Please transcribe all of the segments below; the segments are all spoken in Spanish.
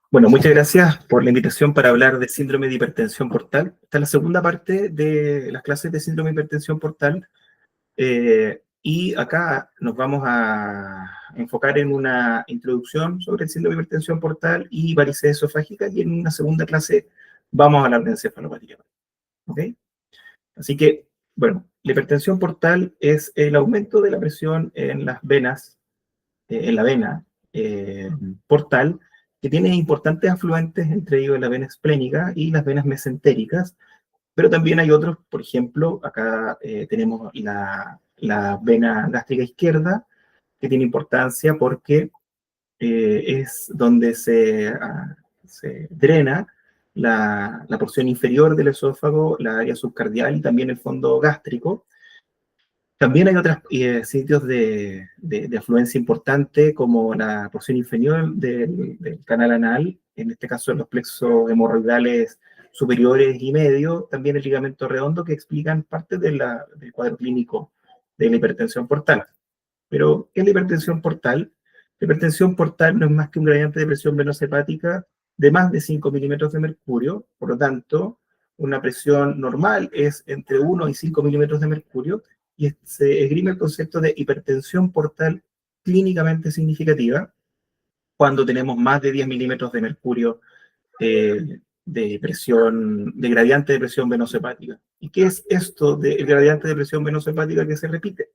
Bueno, muchas gracias por la invitación para hablar de síndrome de hipertensión portal. Esta es la segunda parte de las clases de síndrome de hipertensión portal. Y acá nos vamos a enfocar en una introducción sobre el síndrome de hipertensión portal y varices esofágicas, y en una segunda clase vamos a hablar de encefalopatía. ¿Ok? Así que, bueno, la hipertensión portal es el aumento de la presión en las venas, en la vena portal, que tiene importantes afluentes, entre ellos la vena esplénica y las venas mesentéricas, pero también hay otros. Por ejemplo, acá tenemos la vena gástrica izquierda, que tiene importancia porque es donde se drena la porción inferior del esófago, la área subcardial y también el fondo gástrico. También hay otros sitios de afluencia importante, como la porción inferior del canal anal, en este caso los plexos hemorroidales superiores y medio, también el ligamento redondo, que explican parte del cuadro clínico de la hipertensión portal. Pero, ¿qué es la hipertensión portal? La hipertensión portal no es más que un gradiente de presión venosa hepática de más de 5 milímetros de mercurio. Por lo tanto, una presión normal es entre 1 y 5 milímetros de mercurio, y se esgrime el concepto de hipertensión portal clínicamente significativa cuando tenemos más de 10 milímetros de mercurio de presión, de gradiente de presión venosa hepática. ¿Y qué es esto del gradiente de presión venosa hepática que se repite?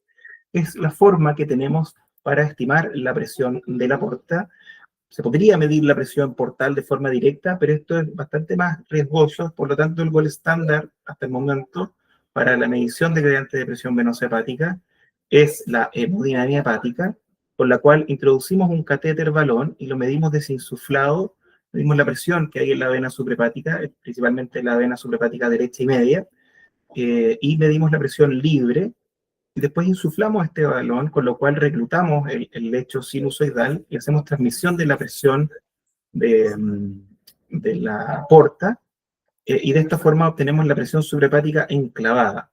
Es la forma que tenemos para estimar la presión de la porta. Se podría medir la presión portal de forma directa, pero esto es bastante más riesgoso. Por lo tanto, el gold estándar hasta el momento para la medición de gradiente de presión venosa hepática es la hemodinamia hepática, con la cual introducimos un catéter balón y lo medimos desinsuflado. Medimos la presión que hay en la vena suprahepática, principalmente la vena suprahepática derecha y media, y medimos la presión libre, y después insuflamos este balón, con lo cual reclutamos el lecho sinusoidal y hacemos transmisión de la presión de la porta, y de esta forma obtenemos la presión suprahepática enclavada.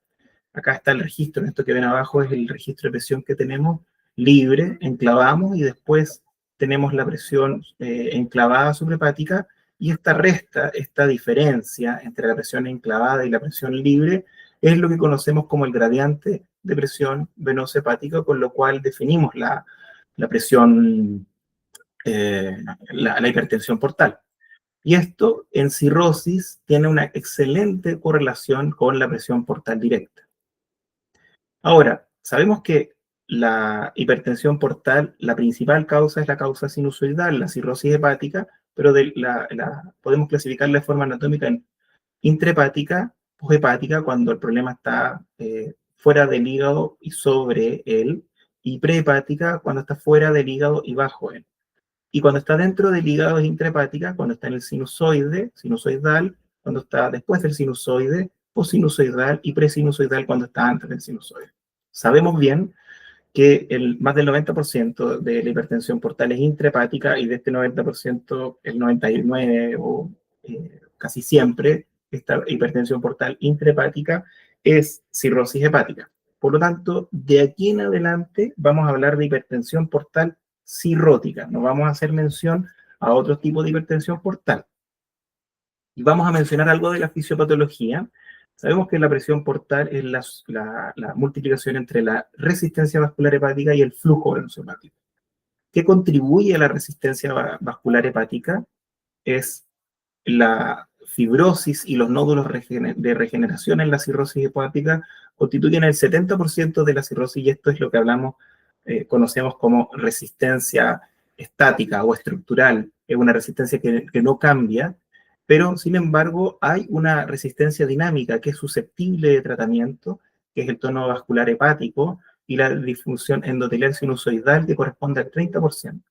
Acá está el registro, esto que ven abajo es el registro de presión que tenemos libre, enclavamos y después tenemos la presión enclavada suprahepática, y esta diferencia entre la presión enclavada y la presión libre es lo que conocemos como el gradiente de presión venosa hepática, con lo cual definimos la presión, la hipertensión portal. Y esto en cirrosis tiene una excelente correlación con la presión portal directa. Ahora, sabemos que la hipertensión portal, la principal causa es la causa sinusoidal, la cirrosis hepática, pero podemos clasificarla de forma anatómica en intrahepática, poshepática, cuando el problema está fuera del hígado y sobre él, y prehepática, cuando está fuera del hígado y bajo él. Y cuando está dentro del hígado es intrahepática, cuando está en el sinusoide, sinusoidal, cuando está después del sinusoide, posinusoidal, y presinusoidal cuando está antes del sinusoide. Sabemos bien que más del 90% de la hipertensión portal es intrahepática, y de este 90%, el 99% o casi siempre, esta hipertensión portal intrahepática es cirrosis hepática. Por lo tanto, de aquí en adelante vamos a hablar de hipertensión portal cirrótica. No vamos a hacer mención a otros tipos de hipertensión portal. Y vamos a mencionar algo de la fisiopatología. Sabemos que la presión portal es la multiplicación entre la resistencia vascular hepática y el flujo venoso hepático. ¿Qué contribuye a la resistencia vascular hepática? Es la fibrosis, y los nódulos de regeneración en la cirrosis hepática constituyen el 70% de la cirrosis, y esto es lo que conocemos como resistencia estática o estructural. Es una resistencia que no cambia, pero sin embargo hay una resistencia dinámica que es susceptible de tratamiento, que es el tono vascular hepático y la disfunción endotelial sinusoidal, que corresponde al 30%.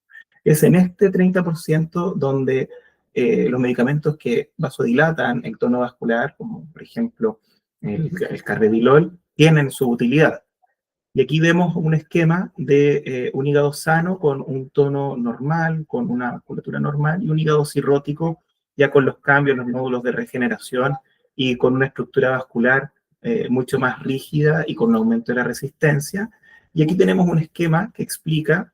Es en este 30% donde los medicamentos que vasodilatan el tono vascular, como por ejemplo el carvedilol, tienen su utilidad. Y aquí vemos un esquema de un hígado sano con un tono normal, con una musculatura normal, y un hígado cirrótico ya con los cambios, los nódulos de regeneración y con una estructura vascular mucho más rígida y con un aumento de la resistencia. Y aquí tenemos un esquema que explica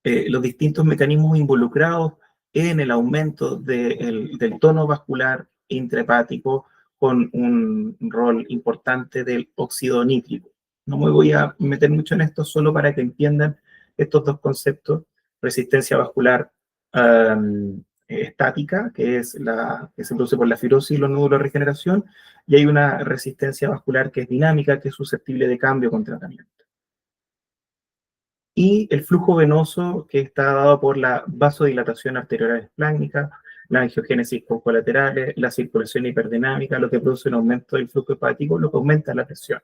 los distintos mecanismos involucrados en el aumento del tono vascular intrahepático con un rol importante del óxido nítrico. No me voy a meter mucho en esto, solo para que entiendan estos dos conceptos: resistencia vascular estática, que es la que se produce por la fibrosis y los nódulos de regeneración, y hay una resistencia vascular que es dinámica, que es susceptible de cambio con tratamiento. Y el flujo venoso, que está dado por la vasodilatación arterial espláncnica, la angiogénesis con colaterales, la circulación hiperdinámica, lo que produce un aumento del flujo hepático, lo que aumenta la presión.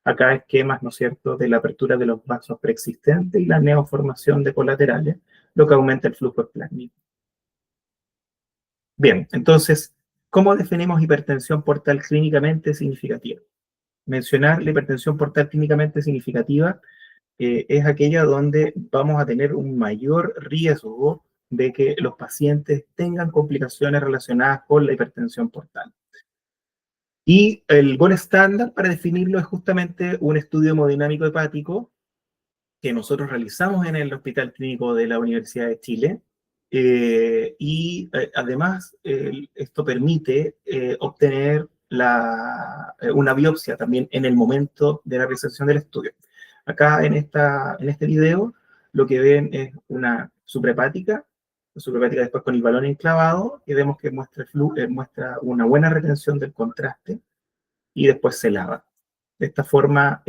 Acá esquemas, ¿no es cierto?, de la apertura de los vasos preexistentes y la neoformación de colaterales, lo que aumenta el flujo espláncnico. Bien, entonces, ¿cómo definimos hipertensión portal clínicamente significativa? Mencionar la hipertensión portal clínicamente significativa es aquella donde vamos a tener un mayor riesgo de que los pacientes tengan complicaciones relacionadas con la hipertensión portal. Y el gold estándar para definirlo es justamente un estudio hemodinámico hepático que nosotros realizamos en el Hospital Clínico de la Universidad de Chile. Además, esto permite obtener una biopsia también en el momento de la realización del estudio. Acá en este video lo que ven es una suprahepática, después con el balón enclavado, y vemos que muestra una buena retención del contraste y después se lava. De esta forma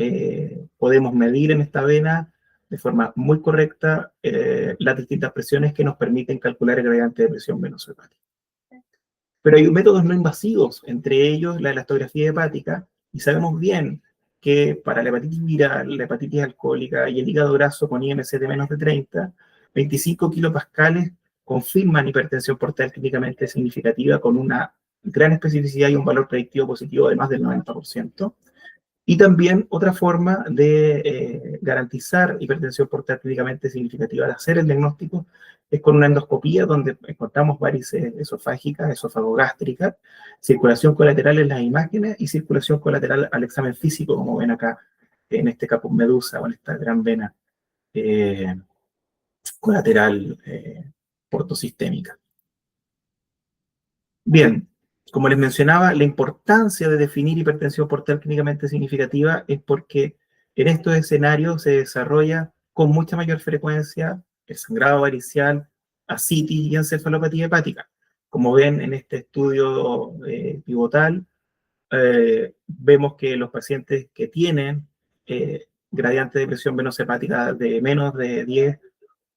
podemos medir en esta vena de forma muy correcta las distintas presiones que nos permiten calcular el gradiente de presión venoso hepática. Pero hay métodos no invasivos, entre ellos la elastografía hepática, y sabemos bien que para la hepatitis viral, la hepatitis alcohólica y el hígado graso con IMC de menos de 30, 25 kilopascales confirman hipertensión portal clínicamente significativa con una gran especificidad y un valor predictivo positivo de más del 90%. Y también otra forma de garantizar hipertensión portal clínicamente significativa, de hacer el diagnóstico, es con una endoscopía donde encontramos varices esofágicas, esofagogástricas, circulación colateral en las imágenes y circulación colateral al examen físico, como ven acá en este caput medusa o en esta gran vena colateral portosistémica. Bien, como les mencionaba, la importancia de definir hipertensión portal clínicamente significativa es porque en estos escenarios se desarrolla con mucha mayor frecuencia el sangrado varicial, ascitis y encefalopatía hepática. Como ven en este estudio pivotal, vemos que los pacientes que tienen gradiente de presión venosa hepática de menos de 10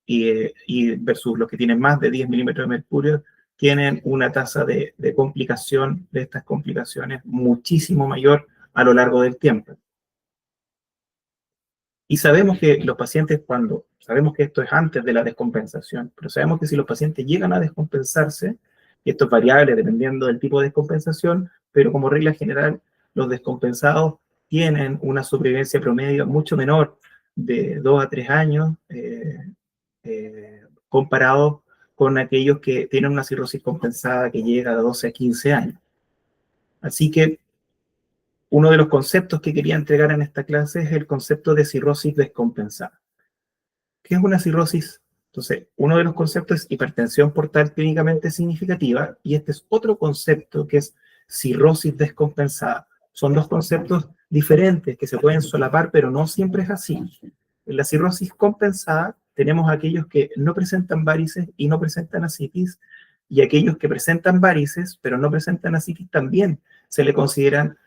y versus los que tienen más de 10 milímetros de mercurio, tienen una tasa de complicación de estas complicaciones muchísimo mayor a lo largo del tiempo. Y sabemos que los pacientes, sabemos que esto es antes de la descompensación, pero sabemos que si los pacientes llegan a descompensarse, y esto es variable dependiendo del tipo de descompensación, pero como regla general, los descompensados tienen una supervivencia promedio mucho menor de 2 a 3 años, comparado con aquellos que tienen una cirrosis compensada que llega a 12 a 15 años. Así que uno de los conceptos que quería entregar en esta clase es el concepto de cirrosis descompensada. ¿Qué es una cirrosis? Entonces, uno de los conceptos es hipertensión portal clínicamente significativa, y este es otro concepto que es cirrosis descompensada. Son dos conceptos diferentes que se pueden solapar, pero no siempre es así. En la cirrosis compensada tenemos aquellos que no presentan varices y no presentan ascitis, y aquellos que presentan varices pero no presentan ascitis también se le consideran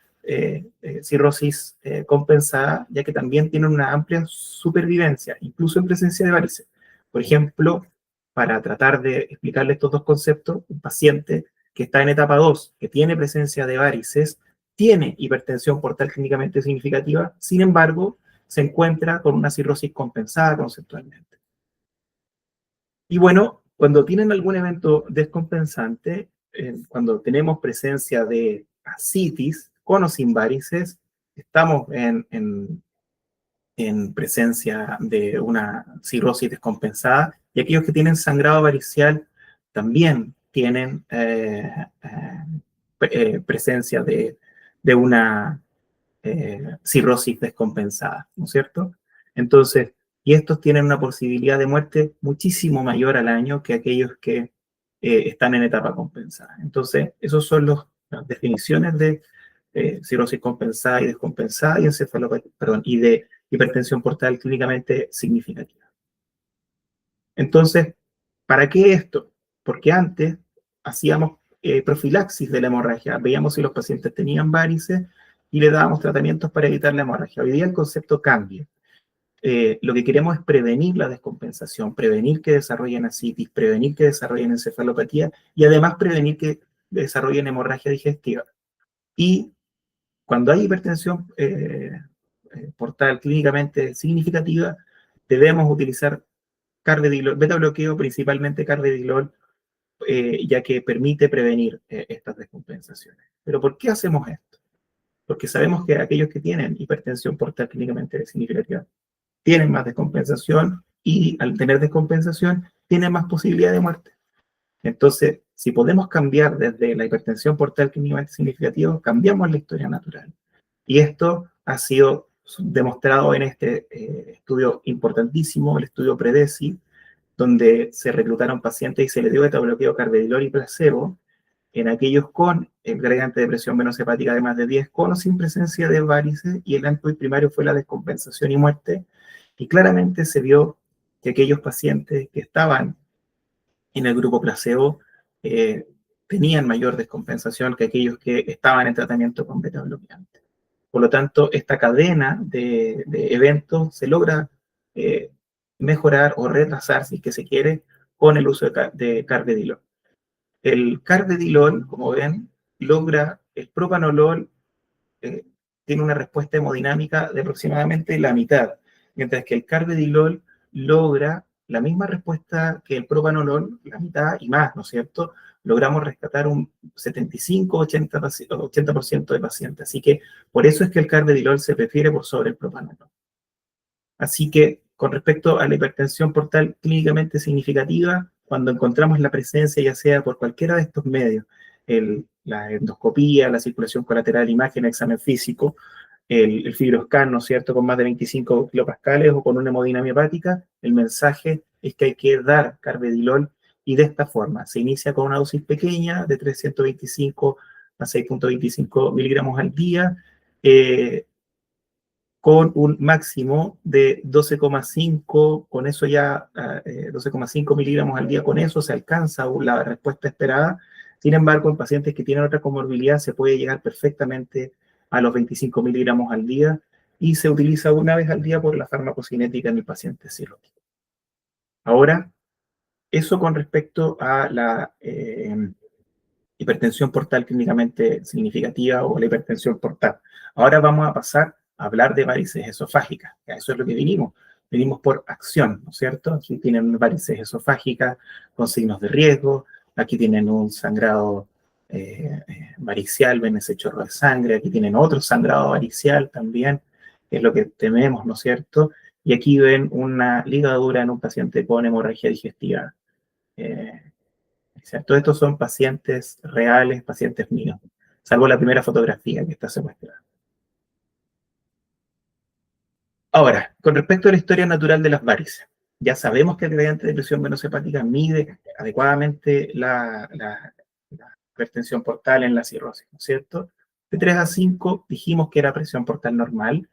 cirrosis compensada, ya que también tienen una amplia supervivencia, incluso en presencia de varices. Por ejemplo, para tratar de explicarle estos dos conceptos, un paciente que está en etapa 2, que tiene presencia de varices, tiene hipertensión portal clínicamente significativa, sin embargo, se encuentra con una cirrosis compensada conceptualmente. Y bueno, cuando tienen algún evento descompensante, cuando tenemos presencia de ascitis, con o sin varices, estamos en presencia de una cirrosis descompensada, y aquellos que tienen sangrado varicial también tienen presencia de una cirrosis descompensada, ¿no es cierto? Entonces, y estos tienen una posibilidad de muerte muchísimo mayor al año que aquellos que están en etapa compensada. Entonces, esas son las definiciones de cirrosis compensada y descompensada y y de hipertensión portal clínicamente significativa. Entonces, ¿para qué esto? Porque antes hacíamos profilaxis de la hemorragia, veíamos si los pacientes tenían varices y le dábamos tratamientos para evitar la hemorragia. Hoy día el concepto cambia. Lo que queremos es prevenir la descompensación, prevenir que desarrollen ascitis, prevenir que desarrollen encefalopatía y además prevenir que desarrollen hemorragia digestiva. Y cuando hay hipertensión portal clínicamente significativa, debemos utilizar carvedilol, beta bloqueo, principalmente carvedilol, ya que permite prevenir estas descompensaciones. Pero ¿por qué hacemos esto? Porque sabemos que aquellos que tienen hipertensión portal clínicamente significativa tienen más descompensación y al tener descompensación tienen más posibilidad de muerte. Entonces, si podemos cambiar desde la hipertensión portal clínicamente significativa, cambiamos la historia natural. Y esto ha sido demostrado en este estudio importantísimo, el estudio PREDECI, donde se reclutaron pacientes y se les dio beta bloqueo, carvedilol y placebo en aquellos con el gradiente de presión venosa hepática de más de 10 con o sin presencia de varices, y el endpoint primario fue la descompensación y muerte, y claramente se vio que aquellos pacientes que estaban en el grupo placebo tenían mayor descompensación que aquellos que estaban en tratamiento con beta bloqueante. Por lo tanto, esta cadena de eventos se logra mejorar o retrasar, si es que se quiere, con el uso de carvedilol. El carvedilol, como ven, logra el propanolol, tiene una respuesta hemodinámica de aproximadamente la mitad, mientras que el carvedilol logra la misma respuesta que el propanolol, la mitad y más, ¿no es cierto? Logramos rescatar un 75-80% de pacientes. Así que por eso es que el carvedilol se prefiere por sobre el propanolol. Así que con respecto a la hipertensión portal clínicamente significativa, cuando encontramos la presencia, ya sea por cualquiera de estos medios, la endoscopía, la circulación colateral, imagen, examen físico, el fibroscan, ¿no es cierto?, con más de 25 kilopascales o con una hemodinamia hepática, el mensaje es que hay que dar carvedilol y de esta forma. Se inicia con una dosis pequeña de 325 a 6.25 miligramos al día, con un máximo de 12,5, con eso ya 12,5 miligramos al día, con eso se alcanza la respuesta esperada. Sin embargo, en pacientes que tienen otra comorbilidad se puede llegar perfectamente a los 25 miligramos al día y se utiliza una vez al día por la farmacocinética en el paciente cirrótico. Ahora, eso con respecto a la hipertensión portal clínicamente significativa o la hipertensión portal. Ahora vamos a pasar a hablar de varices esofágicas. Eso es lo que vinimos. Venimos por acción, ¿no es cierto? Aquí tienen varices esofágicas con signos de riesgo. Aquí tienen un sangrado varicial, ven ese chorro de sangre. Aquí tienen otro sangrado varicial también, que es lo que tememos, ¿no es cierto? Y aquí ven una ligadura en un paciente con hemorragia digestiva. Todos estos son pacientes reales, pacientes míos, salvo la primera fotografía que está secuestrada. Ahora, con respecto a la historia natural de las varices, ya sabemos que el gradiente de presión venosa hepática mide adecuadamente la hipertensión portal en la cirrosis, ¿no es cierto? De 3 a 5 dijimos que era presión portal normal.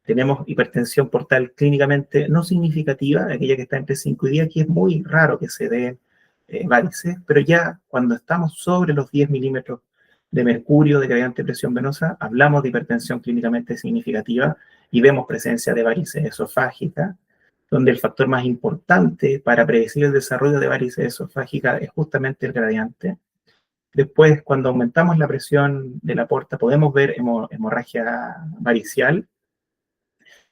Tenemos hipertensión portal clínicamente no significativa, aquella que está entre 5 y 10, que es muy raro que se dé varices, pero ya cuando estamos sobre los 10 milímetros de mercurio de gradiente de presión venosa, hablamos de hipertensión clínicamente significativa y vemos presencia de varices esofágicas, donde el factor más importante para predecir el desarrollo de varices esofágicas es justamente el gradiente. Después, cuando aumentamos la presión de la porta, podemos ver hemorragia varicial,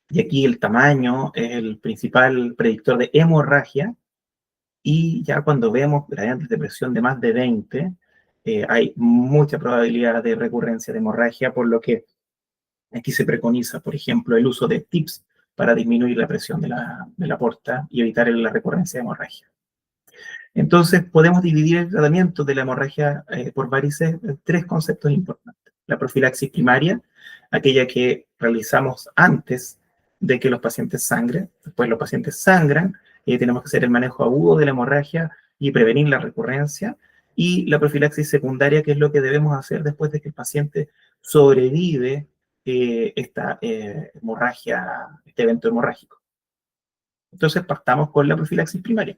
y aquí el tamaño es el principal predictor de hemorragia, y ya cuando vemos gradientes de presión de más de 20, hay mucha probabilidad de recurrencia de hemorragia, por lo que aquí se preconiza, por ejemplo, el uso de TIPS para disminuir la presión de la porta y evitar la recurrencia de hemorragia. Entonces, podemos dividir el tratamiento de la hemorragia por varices en 3 conceptos importantes. La profilaxis primaria, aquella que realizamos antes de que los pacientes sangren. Después los pacientes sangran, tenemos que hacer el manejo agudo de la hemorragia y prevenir la recurrencia, y la profilaxis secundaria, que es lo que debemos hacer después de que el paciente sobrevive esta hemorragia, este evento hemorrágico. Entonces partamos con la profilaxis primaria.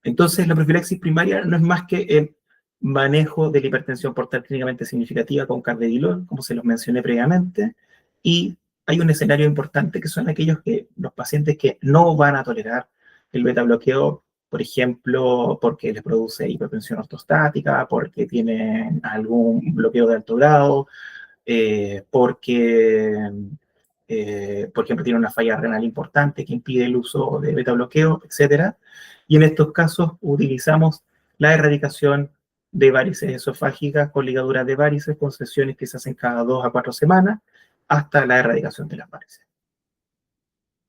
Entonces la profilaxis primaria no es más que el manejo de la hipertensión portal clínicamente significativa con carvedilol, como se los mencioné previamente, y hay un escenario importante que son aquellos que los pacientes que no van a tolerar el beta bloqueo, por ejemplo, porque les produce hipertensión ortostática, porque tienen algún bloqueo de alto grado, porque, por ejemplo, tiene una falla renal importante que impide el uso de beta bloqueo, etcétera. Y en estos casos utilizamos la erradicación de varices esofágicas con ligaduras de varices, con sesiones que se hacen cada 2 a 4 semanas, hasta la erradicación de las varices.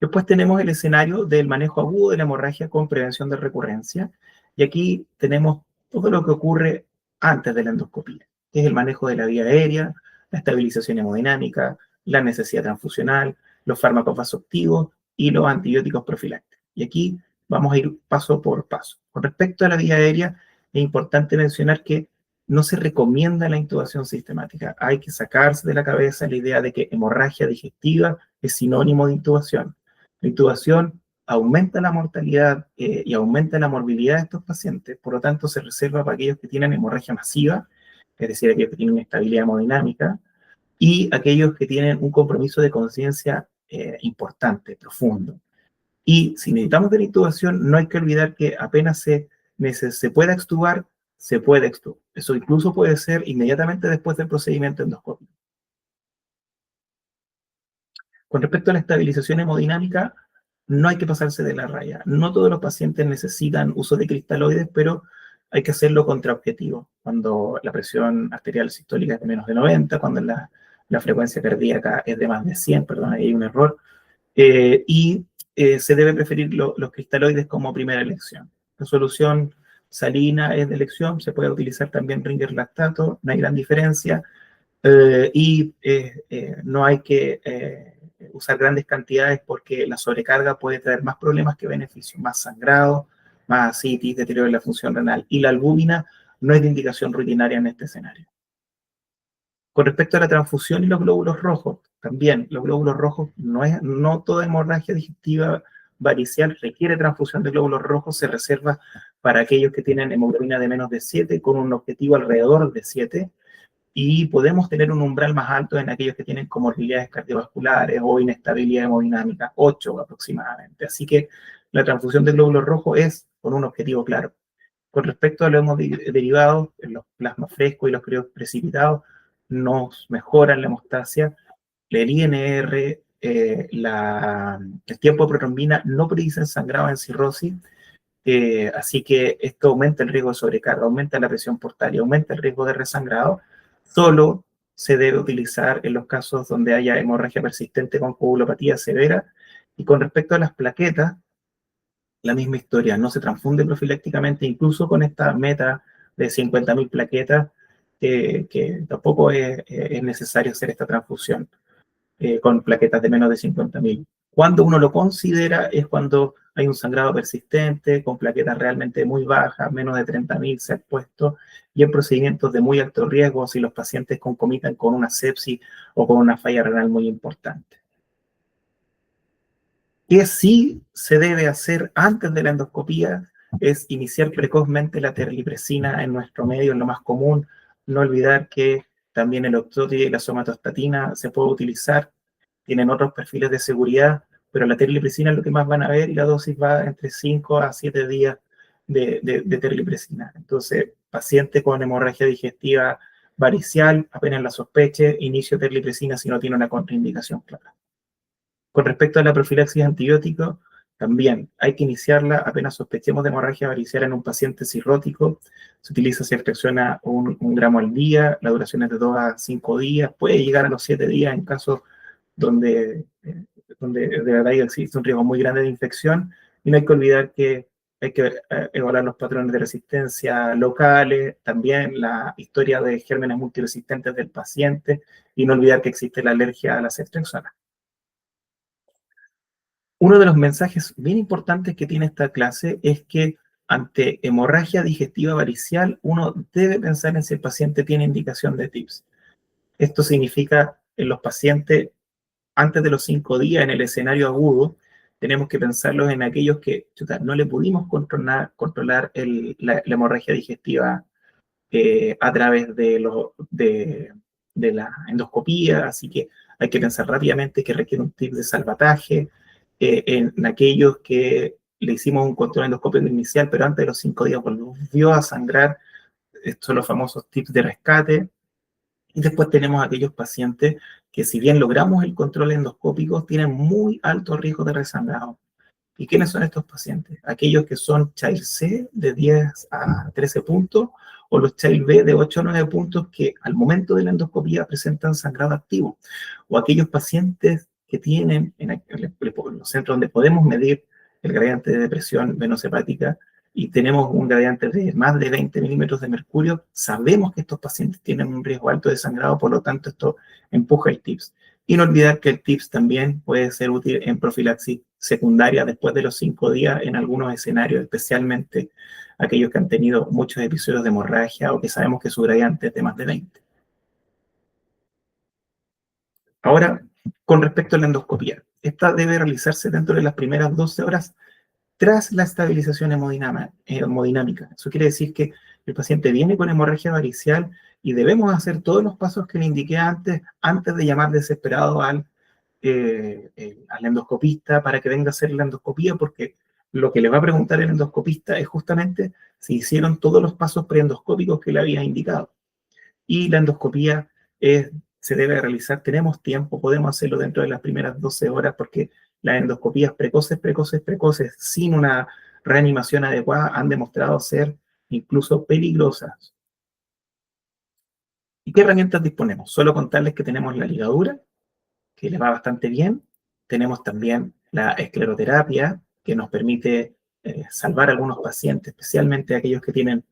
Después tenemos el escenario del manejo agudo de la hemorragia con prevención de recurrencia, y aquí tenemos todo lo que ocurre antes de la endoscopía, que es el manejo de la vía aérea, la estabilización hemodinámica, la necesidad transfusional, los fármacos vasoactivos y los antibióticos profilácticos. Y aquí vamos a ir paso por paso. Con respecto a la vía aérea, es importante mencionar que no se recomienda la intubación sistemática. Hay que sacarse de la cabeza la idea de que hemorragia digestiva es sinónimo de intubación. La intubación aumenta la mortalidad y aumenta la morbilidad de estos pacientes, por lo tanto se reserva para aquellos que tienen hemorragia masiva, es decir, aquellos que tienen inestabilidad hemodinámica, y aquellos que tienen un compromiso de conciencia importante, profundo. Y si necesitamos de la intubación, no hay que olvidar que apenas se pueda extubar, se puede extubar. Eso incluso puede ser inmediatamente después del procedimiento endoscópico. Con respecto a la estabilización hemodinámica, no hay que pasarse de la raya. No todos los pacientes necesitan uso de cristaloides, pero hay que hacerlo contra objetivo. Cuando la presión arterial sistólica es de menos de 90, cuando la frecuencia cardíaca es de más de 100, perdón, ahí hay un error, se debe preferir los cristaloides como primera elección. La solución salina es de elección, se puede utilizar también Ringer lactato, no hay gran diferencia, no hay que usar grandes cantidades porque la sobrecarga puede traer más problemas que beneficios, más sangrado, más ascitis, deterioro de la función renal. Y la albúmina no es de indicación rutinaria en este escenario. Con respecto a la transfusión y los glóbulos rojos, también los glóbulos rojos, no toda hemorragia digestiva varicial requiere transfusión de glóbulos rojos, se reserva para aquellos que tienen hemoglobina de menos de 7, con un objetivo alrededor de 7, y podemos tener un umbral más alto en aquellos que tienen comorbilidades cardiovasculares o inestabilidad hemodinámica, 8 aproximadamente. Así que la transfusión de glóbulos rojos es con un objetivo claro. Con respecto a los hemoderivados, los plasmas frescos y los precipitados nos mejoran la hemostasia. El INR, el tiempo de protrombina no predicen sangrado en cirrosis, así que esto aumenta el riesgo de sobrecarga, aumenta la presión portal y aumenta el riesgo de resangrado. Solo se debe utilizar en los casos donde haya hemorragia persistente con coagulopatía severa. Y con respecto a las plaquetas, la misma historia, no se transfunde profilácticamente, incluso con esta meta de 50.000 plaquetas, que tampoco es necesario hacer esta transfusión con plaquetas de menos de 50.000. Cuando uno lo considera es cuando hay un sangrado persistente, con plaquetas realmente muy bajas, menos de 30.000 se ha expuesto, y en procedimientos de muy alto riesgo si los pacientes concomitan con una sepsis o con una falla renal muy importante. ¿Qué sí se debe hacer antes de la endoscopía? Es iniciar precozmente la terlipresina en nuestro medio, es lo más común. No olvidar que también el octotide y la somatostatina se puede utilizar, tienen otros perfiles de seguridad, pero la terlipresina es lo que más van a ver y la dosis va entre 5 a 7 días de terlipresina. Entonces, paciente con hemorragia digestiva varicial, apenas la sospeche, inicio terlipresina si no tiene una contraindicación clara. Con respecto a la profilaxis antibiótico, también hay que iniciarla apenas sospechemos de hemorragia varicela en un paciente cirrótico. Se utiliza, se fracciona un gramo al día, la duración es de 2 a 5 días, puede llegar a los 7 días en casos donde de verdad existe un riesgo muy grande de infección, y no hay que olvidar que hay que evaluar los patrones de resistencia locales, también la historia de gérmenes multiresistentes del paciente, y no olvidar que existe la alergia a la ceftriaxona. Uno de los mensajes bien importantes que tiene esta clase es que ante hemorragia digestiva varicial, uno debe pensar en si el paciente tiene indicación de TIPS. Esto significa en los pacientes antes de los 5 días en el escenario agudo, tenemos que pensarlos en aquellos que no le pudimos controlar la hemorragia digestiva a través de la endoscopía, así que hay que pensar rápidamente que requiere un tip de salvataje, en aquellos que le hicimos un control endoscópico inicial, pero antes de los 5 días volvió a sangrar, estos son los famosos tips de rescate. Y después tenemos aquellos pacientes que, si bien logramos el control endoscópico, tienen muy alto riesgo de resangrado. ¿Y quiénes son estos pacientes? Aquellos que son Child C de 10 a 13 puntos o los Child B de 8 a 9 puntos que al momento de la endoscopía presentan sangrado activo. O aquellos pacientes que tienen en los centros donde podemos medir el gradiente de presión venosepática y tenemos un gradiente de más de 20 milímetros de mercurio, sabemos que estos pacientes tienen un riesgo alto de sangrado, por lo tanto esto empuja el TIPS. Y no olvidar que el TIPS también puede ser útil en profilaxis secundaria después de los 5 días en algunos escenarios, especialmente aquellos que han tenido muchos episodios de hemorragia o que sabemos que su gradiente es de más de 20. Ahora, con respecto a la endoscopía, esta debe realizarse dentro de las primeras 12 horas tras la estabilización hemodinámica. Eso quiere decir que el paciente viene con hemorragia varicial y debemos hacer todos los pasos que le indiqué antes de llamar desesperado al endoscopista para que venga a hacer la endoscopía, porque lo que le va a preguntar el endoscopista es justamente si hicieron todos los pasos preendoscópicos que le había indicado. Y la endoscopía se debe realizar, tenemos tiempo, podemos hacerlo dentro de las primeras 12 horas, porque las endoscopías precoces, sin una reanimación adecuada, han demostrado ser incluso peligrosas. ¿Y qué herramientas disponemos? Solo contarles que tenemos la ligadura, que le va bastante bien. Tenemos también la escleroterapia, que nos permite salvar a algunos pacientes, especialmente aquellos que tienen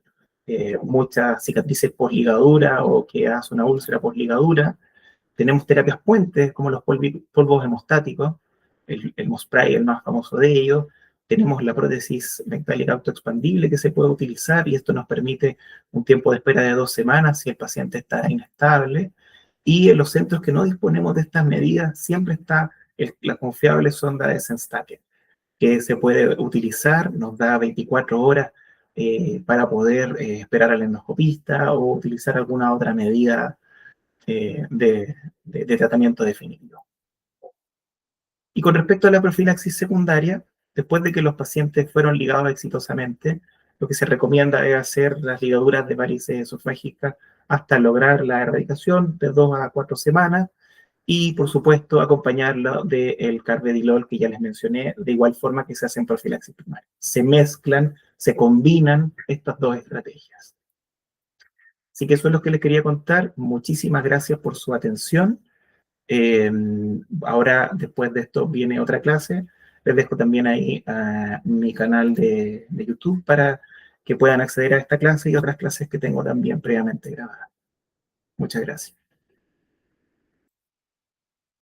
muchas cicatrices post-ligadura o que hacen una úlcera post-ligadura. Tenemos terapias puentes, como los polvos hemostáticos, el Mospray, el más famoso de ellos. Tenemos la prótesis metálica autoexpandible que se puede utilizar y esto nos permite un tiempo de espera de 2 semanas si el paciente está inestable. Y en los centros que no disponemos de estas medidas, siempre está la confiable sonda de Senstacker, que se puede utilizar, nos da 24 horas para poder esperar al endoscopista o utilizar alguna otra medida de tratamiento definitivo. Y con respecto a la profilaxis secundaria, después de que los pacientes fueron ligados exitosamente, lo que se recomienda es hacer las ligaduras de varices esofágicas hasta lograr la erradicación de 2 a 4 semanas y, por supuesto, acompañarlo del carvedilol que ya les mencioné, de igual forma que se hace en profilaxis primaria. Se mezclan, se combinan estas dos estrategias. Así que eso es lo que les quería contar. Muchísimas gracias por su atención. Ahora, después de esto, viene otra clase. Les dejo también ahí mi canal de YouTube para que puedan acceder a esta clase y otras clases que tengo también previamente grabadas. Muchas gracias.